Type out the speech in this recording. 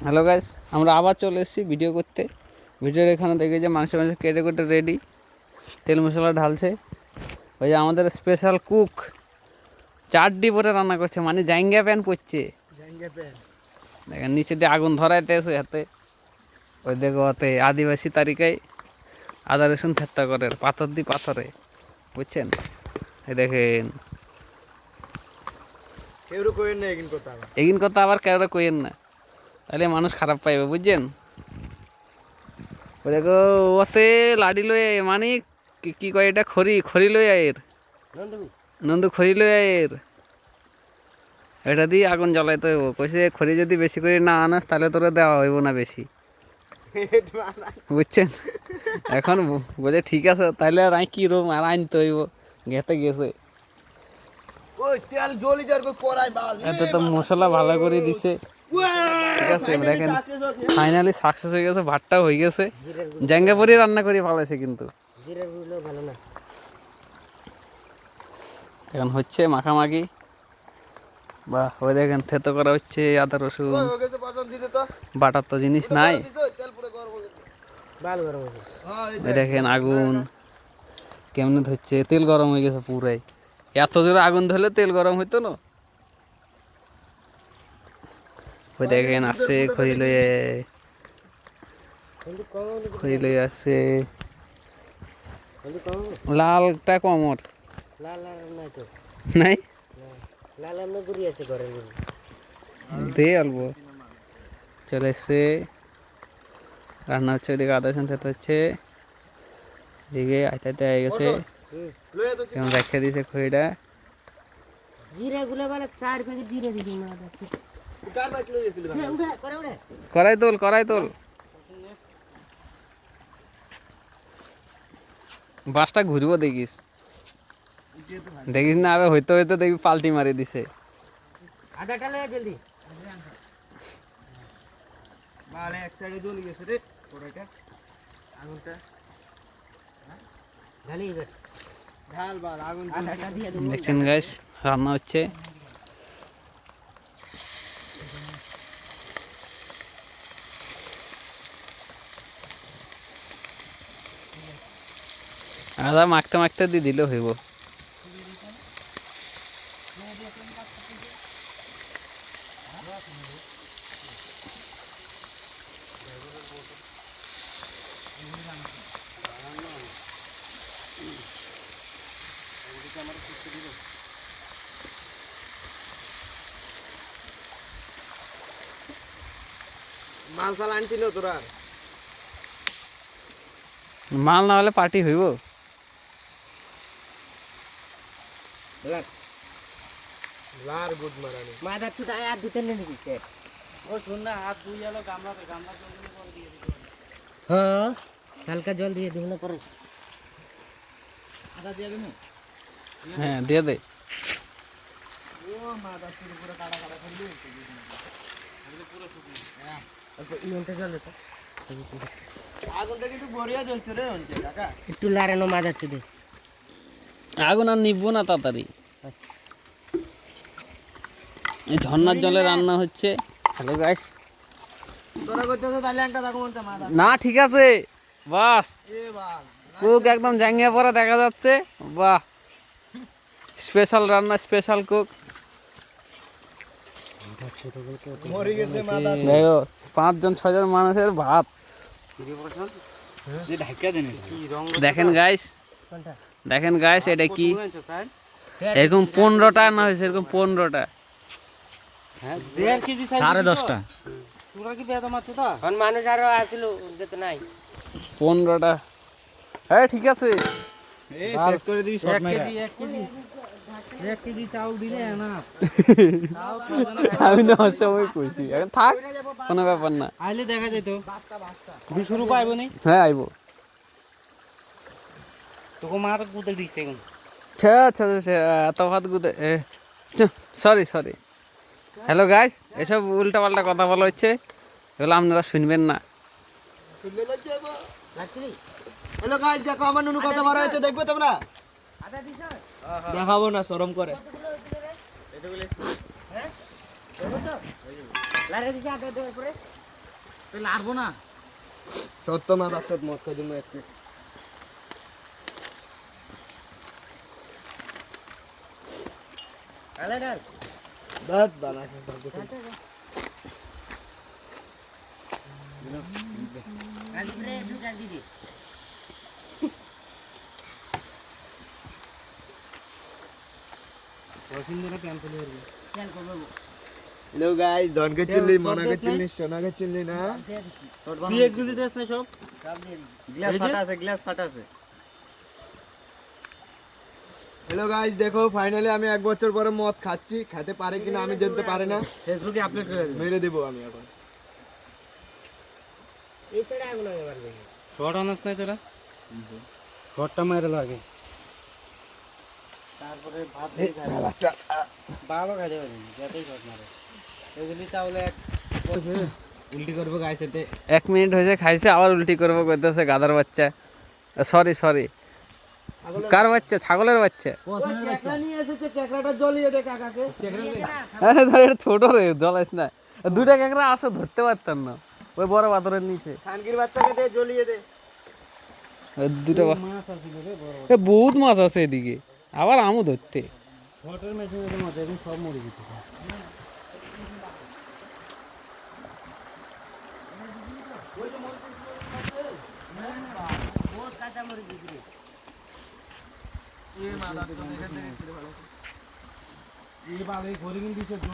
Hello guys, আমরা আবার চলে এসেছি ভিডিও করতে। ভিডিওর এখানে দেখে যে মাংস কেটে কেটে রেডি, তেল মশলা ঢালছে। ওই যে আমাদের স্পেশাল কুক চারডি পরে রান্না করছে, মানে জাইঙ্গা প্যান করছে। দেখেন নিচে দিয়ে আগুন ধরাইতেছে হাতে। ওই দেখো হাতে আদিবাসী তারিকায় আদা রসুন থেত্তা করে পাথর দি পাথরে, বুঝছেন? এই দেখেন এগিন কথা আবার কেউ কইেন না, তাহলে মানুষ খারাপ পাইবে, বুঝছেন? ওই দেখো ওতে লাডি লয়ে, মানে কি কয় এটা, খড়ি খড়ি লয়ে আয়ের নন্দু খড়ি লয়ে আয়ের, এটা দিয়ে আগুন জ্বলাইতে হইব। কইছে খড়ি যদি বেশি করে না আনাস তাহলে তোরা দেওয়া হইব না বেশি, বুঝছেন? এখন বলে ঠিক আছে তাহলে আর কি রুম আর আনতে হইব, গেতে গেছে। এত তো মশলা ভালো করে দিছে, ঠিক আছে। দেখেন ফাইনালি সাকসেস হয়ে গেছে, ভাতটাও হয়ে গেছে। জাঙ্গাপুরি রান্না করে ভালোছে, কিন্তু এখন হচ্ছে মাখামাখি। বা ওই দেখেন থেতো করা হচ্ছে আদা রসুন বাটার তো জিনিস নাই। ওই দেখেন আগুন কেমনে ধরছে, তেল গরম হয়ে গেছে পুরাই। এত জোরে আগুন ধরলে তেল গরম হইতো না। ওই দেখেন আসছে খড়ি লয়ে আসছে। লালটা কমর নাই দে অল্প চলে এসছে। রান্না হচ্ছে, ওইদিকে আদা রসুন থেতো হচ্ছে, এদিকে আইতে হয়ে গেছে। কেমন রেখে দিয়েছে খড়িটা। করাই তোল করাই তোল, বাসটা ঘুরবো দেখিস, দেখিস না আবে হইতে হইতে দেখবি পাল্টি মারি দিছে। দেখছেন গাইস রান্না হচ্ছে। আদা মাখতে মাখতে দিয়ে দিলেও হইব। মাল ফাল আনছিল তোরা? মাল না হলে পার্টি হইব। লার গুড মারানি মাদা চুটা আর দিতে নেই দিতে। ও শুন না, হাত ধুই আলো গামলা জল করে দিয়ে দিতে। হ্যাঁ হালকা জল দিয়ে দিন না পরে আদা দিয়ে দেন। হ্যাঁ দিয়ে দে। ও মাদা চুরি পুরো কাটা কাটা করে দিয়ে দিতে পুরো শুকিয়ে। হ্যাঁ আচ্ছা ইনটা জল দে তো। আগুনটা কিন্তু বড়িয়া জ্বলছে রে অনকে কাকা, একটু লারানো মাদা চুদে। আগুন আর নিবো না তাড়াতাড়ি। এই ঝর্ণার জলে রান্না হচ্ছে। হ্যালো গাইস, না ঠিক আছে বাস, কুক একদম জাঙ্গিয়া পরে দেখা যাচ্ছে। বাহ, স্পেশাল রান্না, স্পেশাল কুক। দেখো 5-6 জন মানুষের ভাত। দেখেন গাইস, দেখেন গাইস এটা কি, এরকম 15টা না হয়েছে, এরকম 15টা, 10.5টা। মানুষ আরো আসলো নাই 15টা। হ্যাঁ ঠিক আছে, আমি নেওয়ার সময় কইছি এখন থাক, কোনো ব্যাপার না। আইলে দেখা যেত 20 রুপা আইব নি। হ্যাঁ আইব তোকে মা তো গুতে দিছে এখন। আচ্ছা আচ্ছা এত ভাত গুতে, সরি সরি। হ্যালো গাইস, এসব উল্টা পাল্টা কথা বলা হচ্ছে, এগুলো আপনারা শুনবেন না। হ্যালো গাইস, দেখো আমার নুনু কত বড় হয়েছে, দেখবে তোমরা? দেখাবো না, শরম করে। তাহলে আরবো না সত্য না বাস্তব মত খাই তুমি একটু দাঁত বানা হ্যালো গাইস ধনকে চিল্লি মনাকে চিল্লি সোনাকে চিল্লি না গ্লাস ফাটা আছে হ্যালো গাইস দেখো ফাইনালি আমি 1 বছর পরে মদ খাচ্ছি খেতে পারে কিনা আমি জানতে পারি না ফেসবুকে আপলোড করে দেব মেরে দেব আমি এখন এই সাইডে আগুলো এবার দেখি শর্ট আনাস নাই তোরা শর্টটা মেরে লাগে তারপরে ভাত দিয়ে খাই বাবা খাই যাবে যতই শর্ট মারে এগুলি চাউলে এক উল্টি করবো গাইস এতে 1 মিনিট হয়েছে খাইছে আবার উল্টি করবো করতেছে গাধার বাচ্চা সরি সরি কার বাচ্চা ছাগলের বাচ্চা কেকড়া নিয়ে এসেছে কেকড়াটা জ্বলিয়ে দে কাকাকে আরে ধর এটা ছোট রে জ্বলাস না দুটা কাঁকড়া আসো ধরতে পারতাম না ওই বড় পাথরের নিচে খানকির বাচ্চাকে দে জ্বলিয়ে দে ওই দুটো মাছ আছে রে বড় এ বহুত মাছ আছে এদিকে আবার আমও ধরতে শর্টের মেশিনের মধ্যে এখন সব মরে গেছে এই বালে ঘরে কিন্তু